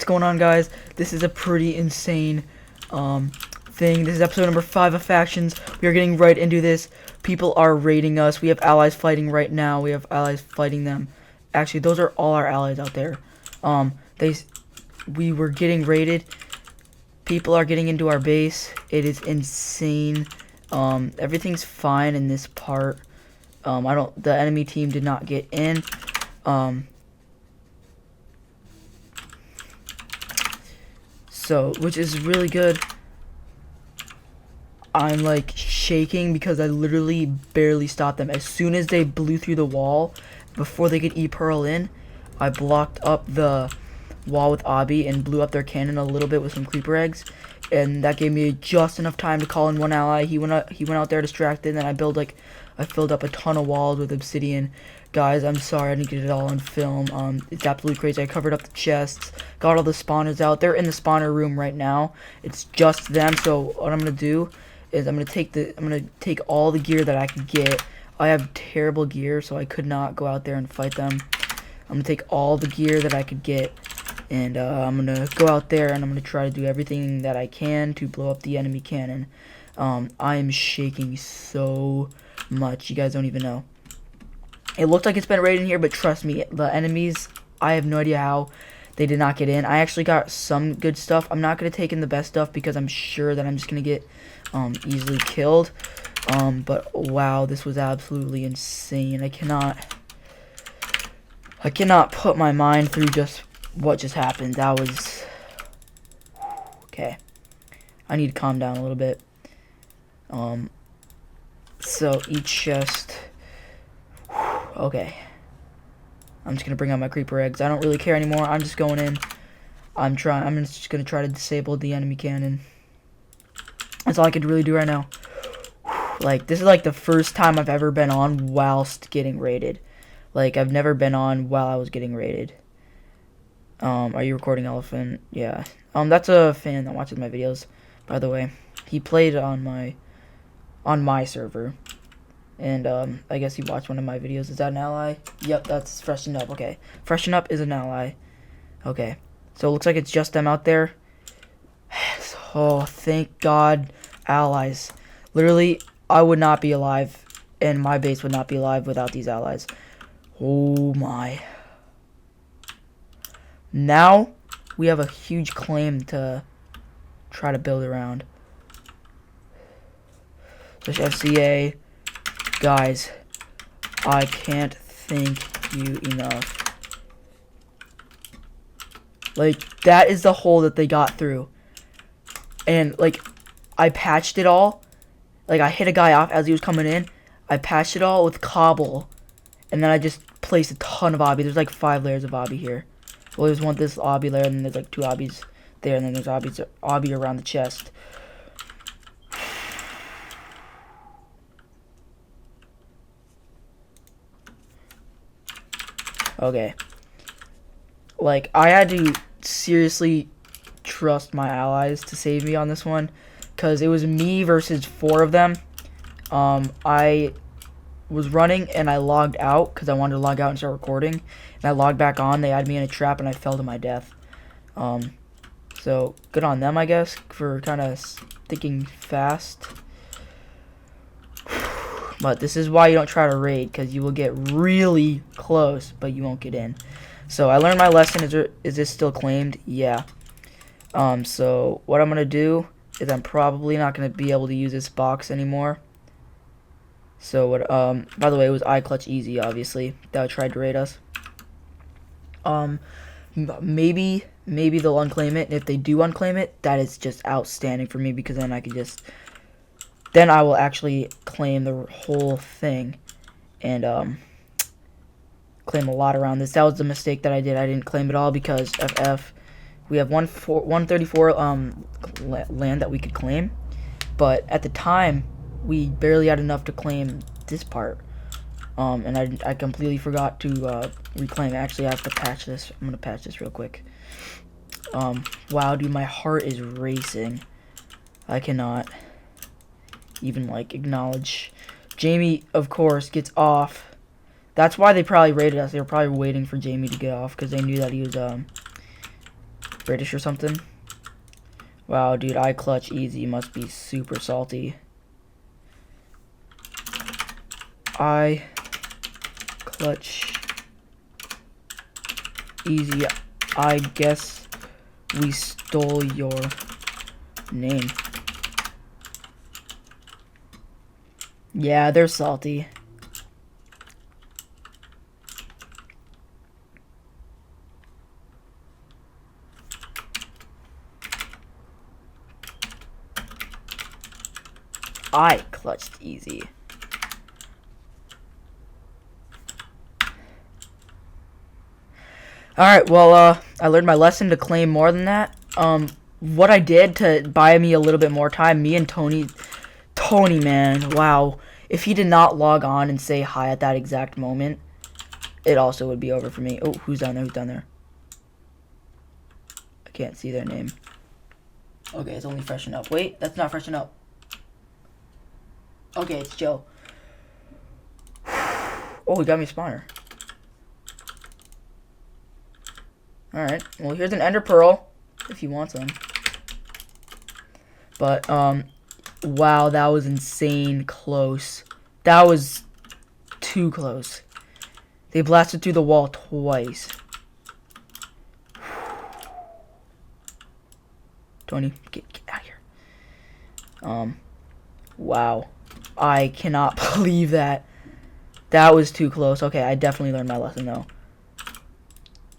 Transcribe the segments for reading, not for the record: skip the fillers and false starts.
going on, guys? This is a pretty insane thing. This is episode number 5 of Factions. We are getting right into this. People are raiding us. We have allies fighting right now. We have allies fighting them. Actually, those are all our allies out there. We were getting raided. People are getting into our base. It is insane. Everything's fine in this part. The enemy team did not get in. Which is really good. I'm like shaking because I literally barely stopped them. As soon as they blew through the wall, before they could E-Pearl in, I blocked up the wall with Obby and blew up their cannon a little bit with some creeper eggs, and that gave me just enough time to call in one ally. He went out there distracted, and then I filled up a ton of walls with obsidian. Guys, I'm sorry I didn't get it all on film. It's absolutely crazy. I covered up the chests, got all the spawners out. They're in the spawner room right now. It's just them. So what I'm gonna do is I'm gonna take all the gear that I can get. I have terrible gear, so I could not go out there and fight them. I'm gonna take all the gear that I could get, and I'm gonna go out there and I'm gonna try to do everything that I can to blow up the enemy cannon. I am shaking so much, you guys don't even know. It looked like it's been raided in here, but trust me, the enemies, I have no idea how they did not get in. I actually got some good stuff. I'm not going to take in the best stuff because I'm sure that I'm just going to get easily killed. But wow, this was absolutely insane. I cannot put my mind through just what just happened. That was... Okay. I need to calm down a little bit. So each chest... Okay. I'm just gonna bring out my creeper eggs. I don't really care anymore. I'm just going in. I'm just gonna try to disable the enemy cannon. That's all I could really do right now. Like, this is like the first time I've ever been on whilst getting raided. Like, I've never been on while I was getting raided. Are you recording, Elephant? Yeah. That's a fan that watches my videos, by the way. He played on my server. And, I guess he watched one of my videos. Is that an ally? Yep, that's Freshen Up. Okay. Freshen Up is an ally. Okay. So, it looks like it's just them out there. Oh, thank God. Allies. Literally, I would not be alive. And my base would not be alive without these allies. Oh, my. Now, we have a huge claim to try to build around. So, FCA... Guys, I can't thank you enough. Like, that is the hole that they got through. And, like, I patched it all. Like, I hit a guy off as he was coming in. I patched it all with cobble. And then I just placed a ton of obby. There's, like, 5 layers of obby here. Well, there's this obby layer, and then there's, like, 2 obbies there. And then there's obby around the chest. Okay. Like, I had to seriously trust my allies to save me on this one, because it was me versus 4 of them. I was running and I logged out because I wanted to log out and start recording, and I logged back on. They had me in a trap and I fell to my death. So good on them, I guess, for kind of thinking fast. But this is why you don't try to raid, because you will get really close, but you won't get in. So I learned my lesson. Is this still claimed? Yeah. So what I'm going to do is I'm probably not going to be able to use this box anymore. So what, by the way, it was iClutch Easy, obviously, that tried to raid us. Maybe they'll unclaim it. And if they do unclaim it, that is just outstanding for me, because then I can just... Then I will actually claim the whole thing and claim a lot around this. That was the mistake that I did. I didn't claim it all because FF. We have 134 land that we could claim, but at the time we barely had enough to claim this part. And I completely forgot to reclaim it. Actually, I have to patch this. I'm gonna patch this real quick. Wow, dude, my heart is racing. I cannot even, like, acknowledge. Jamie, of course, gets off. That's why they probably raided us. They were probably waiting for Jamie to get off, because they knew that he was, British or something. Wow, dude, I clutch easy must be super salty. I clutch easy. I guess we stole your name. Yeah, they're salty. I clutched easy. Alright, well, I learned my lesson to claim more than that. What I did to buy me a little bit more time, me and Tony, man, wow. If he did not log on and say hi at that exact moment, it also would be over for me. Oh, who's down there? Who's down there? I can't see their name. Okay, it's only freshen up. Wait, that's not freshen up. Okay, it's Joe. Oh, he got me a spawner. Alright, well, here's an ender pearl, if you want some. But, wow, that was insane close. That was too close. They blasted through the wall twice. Tony, get out of here. Wow. I cannot believe that. That was too close. Okay, I definitely learned my lesson, though.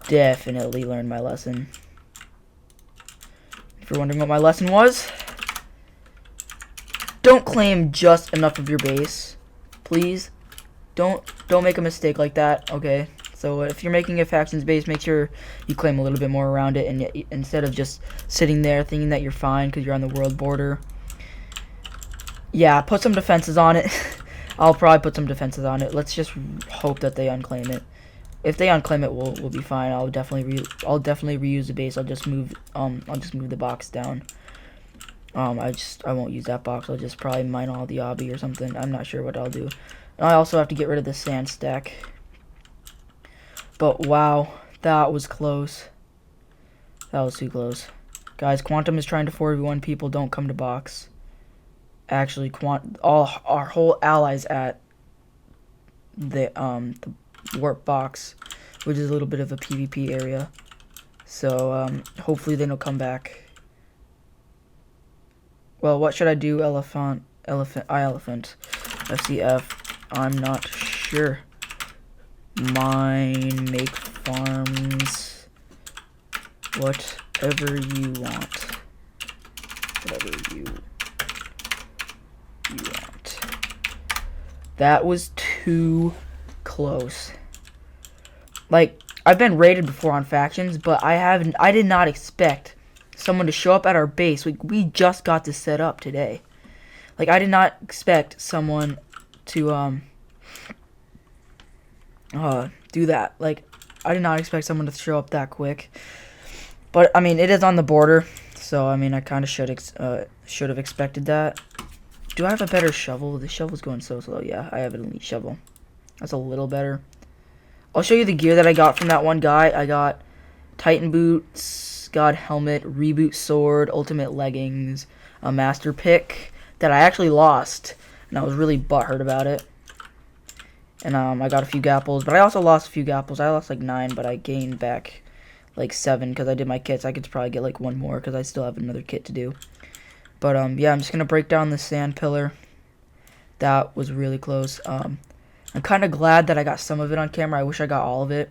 Definitely learned my lesson. If you're wondering what my lesson was, don't claim just enough of your base, please. Don't make a mistake like that. Okay, so if you're making a factions base, make sure you claim a little bit more around it, and instead of just sitting there thinking that you're fine because you're on the world border. Yeah, put some defenses on it. I'll probably put some defenses on it. Let's just hope that they unclaim it. If they unclaim it, we'll be fine. I'll definitely reuse the base. I'll just move the box down. I won't use that box. I'll just probably mine all the obby or something. I'm not sure what I'll do. And I also have to get rid of the sand stack. But wow, that was close. That was too close. Guys, Quantum is trying to 4v1 people. Don't come to box. Actually, all our whole allies at the warp box, which is a little bit of a PvP area. So hopefully they don't come back. Well, what should I do? Elephant, FCF. I'm not sure. Mine, make farms, whatever you want. Whatever you want. That was too close. Like, I've been raided before on factions, but I did not expect someone to show up at our base. We just got this set up today. Like, I did not expect someone to do that. Like, I did not expect someone to show up that quick. But I mean, it is on the border, so I mean, I kind of should have expected that. Do I have a better shovel? The shovel's going so slow. Yeah, I have an elite shovel. That's a little better. I'll show you the gear that I got from that one guy. I got Titan boots, God helmet, reboot sword, ultimate leggings, a master pick that I actually lost, and I was really butthurt about it. And I got a few gapples, but I also lost a few gapples. I lost like 9, but I gained back like 7 because I did my kits. I could probably get like 1 more because I still have another kit to do. But yeah, I'm just gonna break down the sand pillar. That was really close. I'm kind of glad that I got some of it on camera. I wish I got all of it.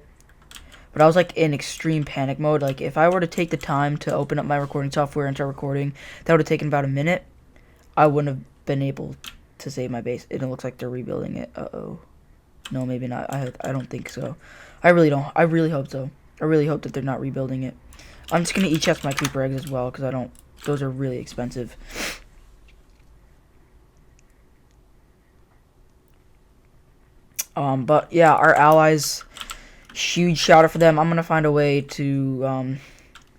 But I was like in extreme panic mode. Like, if I were to take the time to open up my recording software and start recording, that would have taken about a minute. I wouldn't have been able to save my base. And it looks like they're rebuilding it. Uh-oh. No, maybe not. I don't think so. I really don't. I really hope so. I really hope that they're not rebuilding it. I'm just going to e-chest my creeper eggs as well, because I don't... Those are really expensive. But yeah, our allies, huge shout out for them. I'm going to find a way to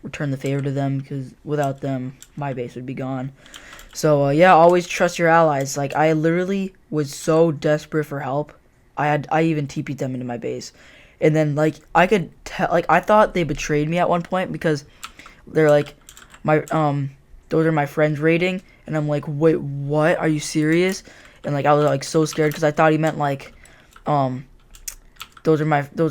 return the favor to them, because without them, my base would be gone. So yeah, always trust your allies. Like, I literally was so desperate for help. I even TP'd them into my base. And then, like, I could tell, like, I thought they betrayed me at one point, because they're like, my those are my friends rating, and I'm like, wait, what? Are you serious? And like I was like so scared because I thought he meant like, those are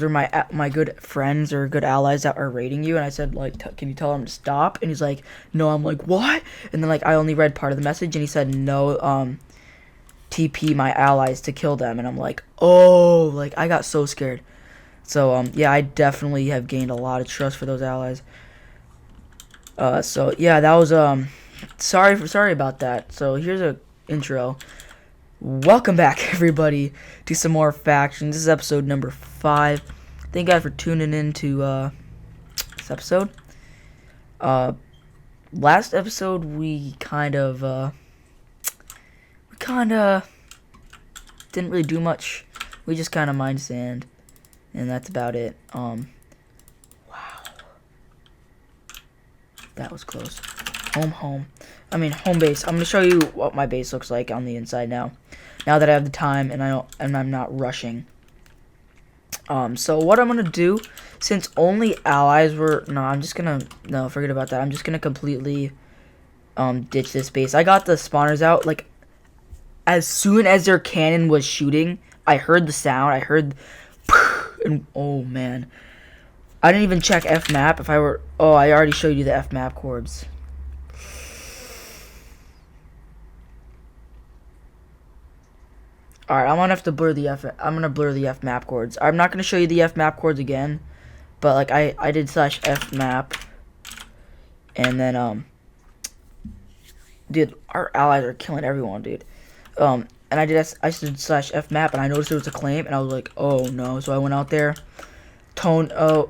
my good friends or good allies that are rating you. And I said like, can you tell them to stop? And he's like, no. I'm like, what? And then like I only read part of the message, and he said no, TP my allies to kill them. And I'm like, oh, like I got so scared. So yeah, I definitely have gained a lot of trust for those allies. So yeah, that was sorry about that. So here's a intro. Welcome back, everybody, to some more factions. This is episode number 5. Thank God for tuning in to this episode. Last episode we kind of didn't really do much. We just kind of mined sand, and that's about it. Wow, that was close. Home base. I'm gonna show you what my base looks like on the inside now that I have the time and I'm not rushing. So what I'm gonna do, since only allies were forget about that. I'm just gonna completely ditch this base. I got the spawners out like as soon as their cannon was shooting. I heard the sound. I heard, and oh man, I didn't even check F map. If I were, I already showed you the F map chords. Alright, I'm gonna have to blur the F map chords. I'm not gonna show you the F map chords again, but like I did /F map, and then dude, our allies are killing everyone, dude. And I did /F map, and I noticed there was a claim, and I was like, oh no. So I went out there. Thank God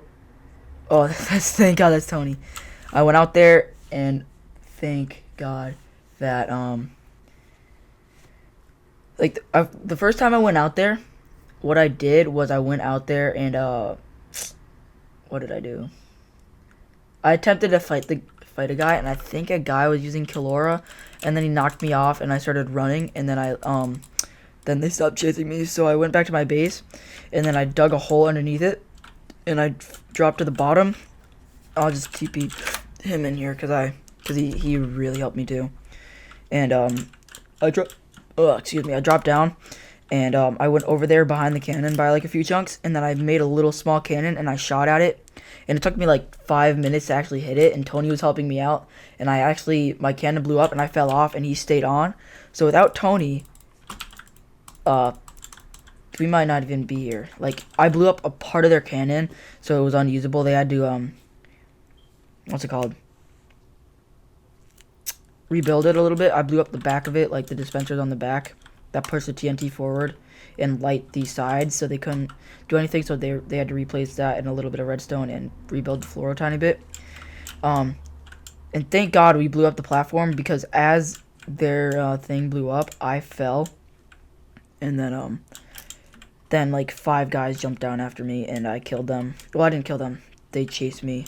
that's Tony. I went out there, and thank God that the first time I went out there, what I did was I went out there and what did I do? I attempted to fight a guy, and I think a guy was using Killora, and then he knocked me off, and I started running, and then then they stopped chasing me. So I went back to my base, and then I dug a hole underneath it, and I dropped to the bottom. I'll just TP him in here because he really helped me too, and I dropped down, and I went over there behind the cannon by like a few chunks, and then I made a little small cannon, and I shot at it, and it took me like 5 minutes to actually hit it, and Tony was helping me out, and my cannon blew up, and I fell off, and he stayed on. So without Tony, we might not even be here. Like, I blew up a part of their cannon, so it was unusable. They had to, what's it called? Rebuild it a little bit. I blew up the back of it, like the dispensers on the back that pushed the TNT forward and light the sides, so they couldn't do anything. So they had to replace that and a little bit of redstone and rebuild the floor a tiny bit. And thank God we blew up the platform, because as their thing blew up, I fell, and then like 5 guys jumped down after me, and I killed them. Well, I didn't kill them. They chased me.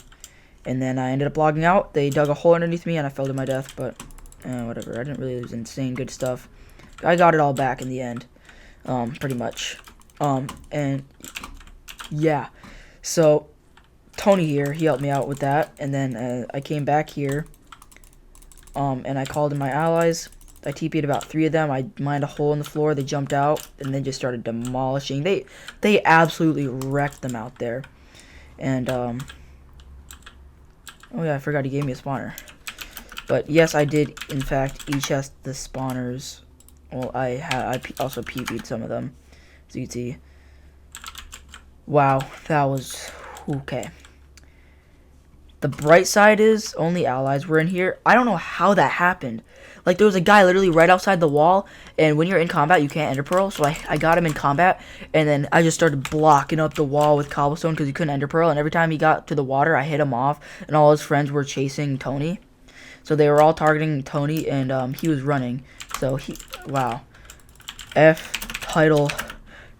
And then I ended up logging out. They dug a hole underneath me, and I fell to my death, but whatever. I didn't really lose insane good stuff. I got it all back in the end, pretty much. And yeah. So Tony here, he helped me out with that. And then I came back here, and I called in my allies. I TP'd about 3 of them. I mined a hole in the floor. They jumped out, and then just started demolishing. They absolutely wrecked them out there. And oh yeah, I forgot he gave me a spawner. But yes, I did in fact e-chest the spawners. Well, I also PvP'd some of them, as you can see. Wow, that was okay. The bright side is only allies were in here. I don't know how that happened. Like, there was a guy literally right outside the wall, and when you're in combat, you can't ender pearl. So I got him in combat, and then I just started blocking up the wall with cobblestone because he couldn't ender pearl. And every time he got to the water, I hit him off, and all his friends were chasing Tony. So they were all targeting Tony, and he was running. So wow. F title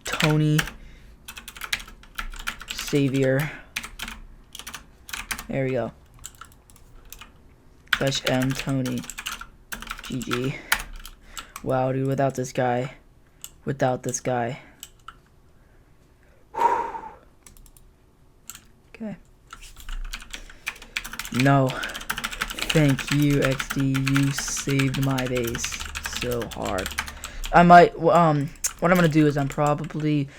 Tony Savior. There we go. /M Tony. GG. Wow, dude, without this guy. Okay. No. Thank you, XD. You saved my base so hard. I might, what I'm gonna do is I'm probably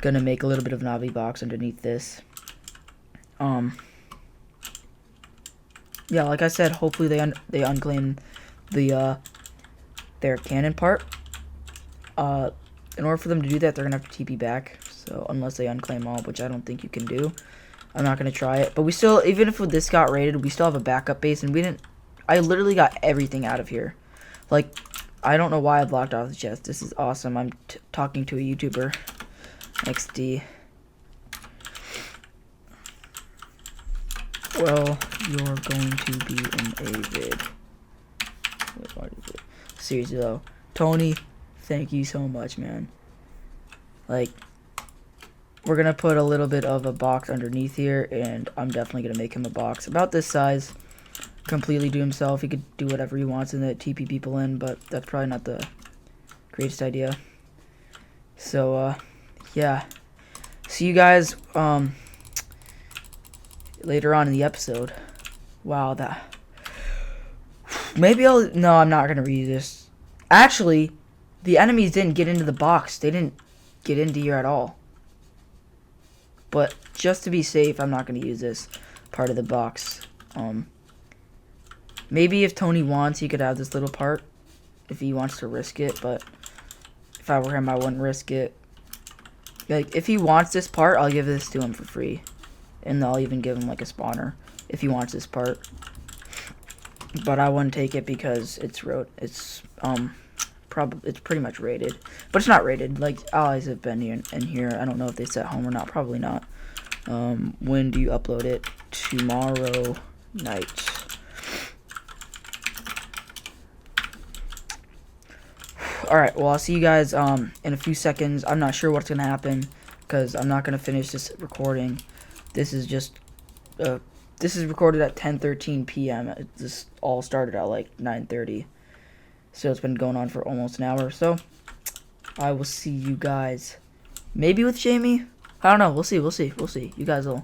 gonna make a little bit of an obby box underneath this. Yeah, like I said, hopefully they unclaim the their cannon part. In order for them to do that, they're gonna have to TP back. So unless they unclaim all, which I don't think you can do, I'm not gonna try it. But we still, even if this got raided, we still have a backup base, and we didn't. I literally got everything out of here. Like, I don't know why I blocked off the chest. This is awesome. I'm talking to a YouTuber. XD. Well, you're going to be in a vid. Seriously though, Tony, thank you so much, man. Like, we're gonna put a little bit of a box underneath here, and I'm definitely gonna make him a box about this size. Completely do himself. He could do whatever he wants and TP people in, but that's probably not the greatest idea. So, yeah. See you guys, later on in the episode. Wow, that... Maybe no, I'm not gonna read this. Actually, the enemies didn't get into the box. They didn't get into here at all. But just to be safe, I'm not gonna use this part of the box. Maybe if Tony wants, he could have this little part if he wants to risk it, but if I were him, I wouldn't risk it. Like, if he wants this part, I'll give this to him for free. And I'll even give him, like, a spawner if he wants this part. But I wouldn't take it because it's pretty much rated. But it's not rated. Like, allies have been here in here. I don't know if they set home or not. Probably not. When do you upload it? Tomorrow night. Alright, well, I'll see you guys in a few seconds. I'm not sure what's going to happen because I'm not going to finish this recording. This is just, this is recorded at 10:13 p.m. This all started at like 9:30. So it's been going on for almost an hour or so. I will see you guys maybe with Jamie. I don't know. We'll see. You guys will,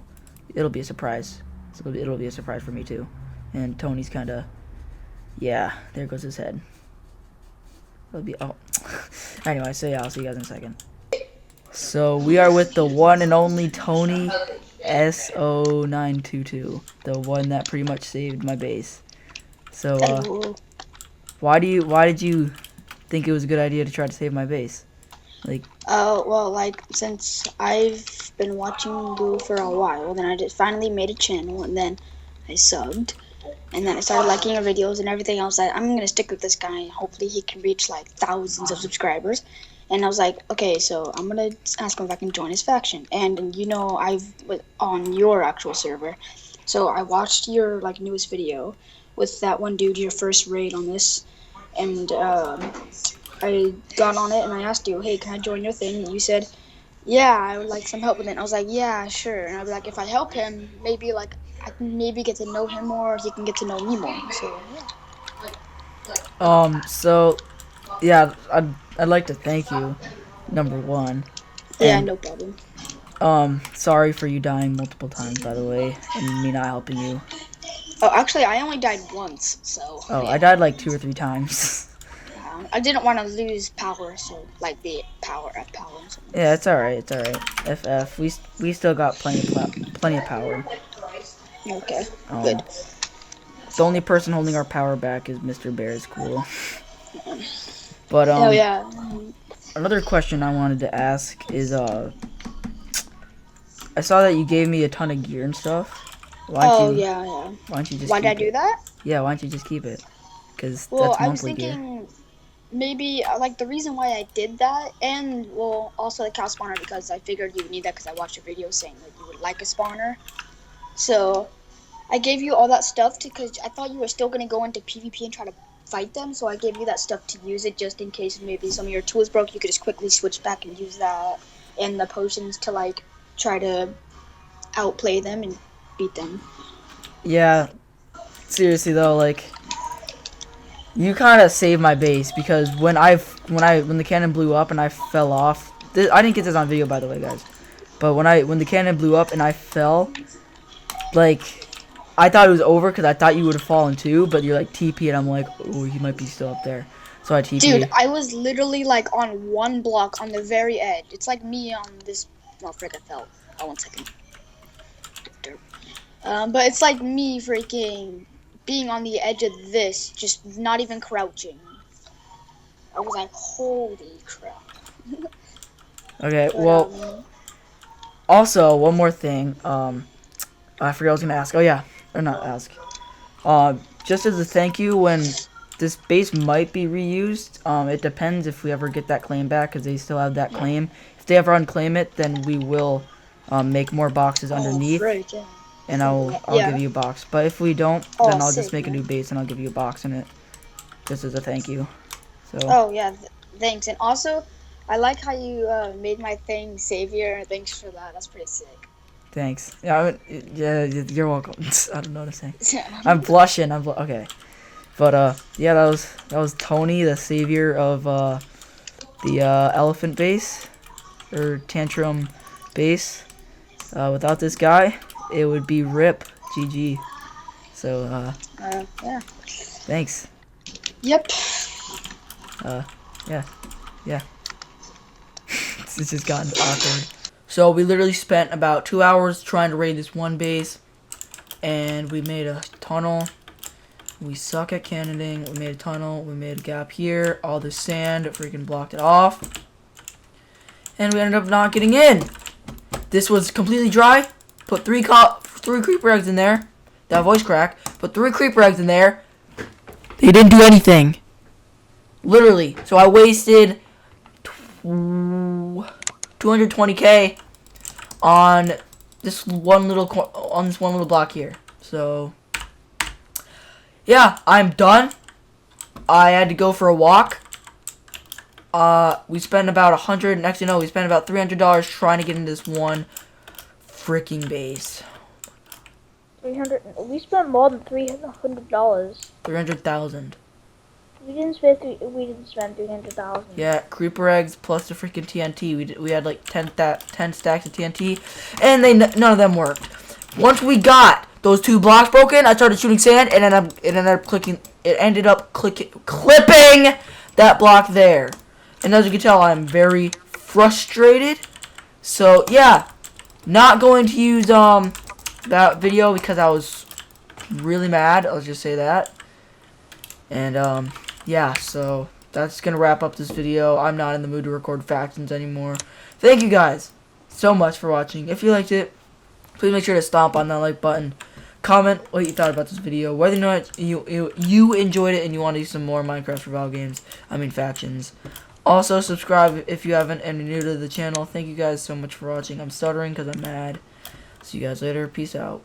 it'll be a surprise. It'll be a surprise for me too. And Tony's kind of, yeah, there goes his head. It'll be, oh. Anyway, so yeah, I'll see you guys in a second. So we are with the one and only Tony SO922, the one that pretty much saved my base. So why did you think it was a good idea to try to save my base? Like, well, like, since I've been watching you for a while, then I just finally made a channel, and then I subbed, and then I started liking your videos and everything else. I'm gonna stick with this guy. Hopefully he can reach like thousands of subscribers. And I was like, okay, so I'm gonna ask him if I can join his faction. And you know, I was on your actual server, so I watched your like newest video with that one dude, your first raid on this, and I got on it and I asked you, hey, can I join your thing? And you said, yeah, I would like some help with it. And I was like, yeah, sure. And I'd be like, if I help him, maybe like I can maybe get to know him more, or he can get to know me more. So yeah. So yeah, I'd like to thank you, number one. Yeah, and, no problem. Sorry for you dying multiple times, by the way, and me not helping you. Oh, actually, I only died once, so. Oh, yeah. I died like 2 or 3 times. I didn't want to lose power, so like the power at power. And something. Yeah, it's alright. It's alright. FF, we still got plenty of power. Okay, good. The only person holding our power back is Mr. Bear's cool. But oh yeah. Another question I wanted to ask is I saw that you gave me a ton of gear and stuff. Yeah. Why don't you just? Why did I do that? Yeah, why don't you just keep it? Because well, that's I was monthly thinking gear. maybe like the reason why I did that, and well, also the cow spawner, because I figured you would need that because I watched your video saying that you would like a spawner. So I gave you all that stuff because I thought you were still gonna go into PvP and try to fight them. So I gave you that stuff to use it just in case maybe some of your tools broke. You could just quickly switch back and use that, and the potions to like try to outplay them and beat them. Yeah, seriously though, like you kind of saved my base because when the cannon blew up and I fell off. I didn't get this on video, by the way, guys. But when the cannon blew up and I fell, like I thought it was over because I thought you would have fallen too, but you're like TP, and I'm like, oh, he might be still up there. So I TP. Dude, I was literally like on one block on the very edge. It's like me on this. Well, frick, I fell. Oh, 1 second. But it's like me freaking being on the edge of this, just not even crouching. I was like, holy crap. Okay, But, well, also one more thing. I forgot I was gonna ask. Oh yeah, or not ask. Just as a thank you, when this base might be reused. It depends if we ever get that claim back, because they still have that claim. If they ever unclaim it, then we will make more boxes underneath, frick, yeah. and I'll give you a box. But if we don't, then I'll just make a new base and I'll give you a box in it, just as a thank you. So. Oh yeah, thanks. And also, I like how you made my thing savior. Thanks for that. That's pretty sick. Thanks. Yeah, yeah, you're welcome. I don't know what to say. I'm blushing. Okay. But yeah, that was Tony, the savior of the elephant base or tantrum base. Without this guy, it would be RIP GG. So yeah. Thanks. Yep. Yeah. It's just gotten awkward. So we literally spent about 2 hours trying to raid this one base, and we made a tunnel. We suck at cannoning. We made a tunnel. We made a gap here. All the sand freaking blocked it off, and we ended up not getting in. This was completely dry. Put three creeper eggs in there. That voice crack. Put 3 creeper eggs in there. They didn't do anything. Literally. So I wasted 220k on this one little block here. So yeah, I'm done. I had to go for a walk. We spent about we spent about $300 trying to get into this one freaking base. 300. We spent more than $300. 300,000. We didn't spend $300,000. Yeah, creeper eggs plus the freaking TNT. We had like 10 stacks of TNT, and none of them worked. Once we got those 2 blocks broken, I started shooting sand, and it ended up clipping that block there. And as you can tell, I'm very frustrated. So yeah, not going to use that video because I was really mad. I'll just say that. And yeah, so that's gonna wrap up this video. I'm not in the mood to record factions anymore. Thank you guys so much for watching. If you liked it, please make sure to stomp on that like button. Comment what you thought about this video. Whether or not you enjoyed it and you want to do some more Minecraft survival games. I mean factions. Also subscribe if you haven't and you're new to the channel. Thank you guys so much for watching. I'm stuttering because I'm mad. See you guys later. Peace out.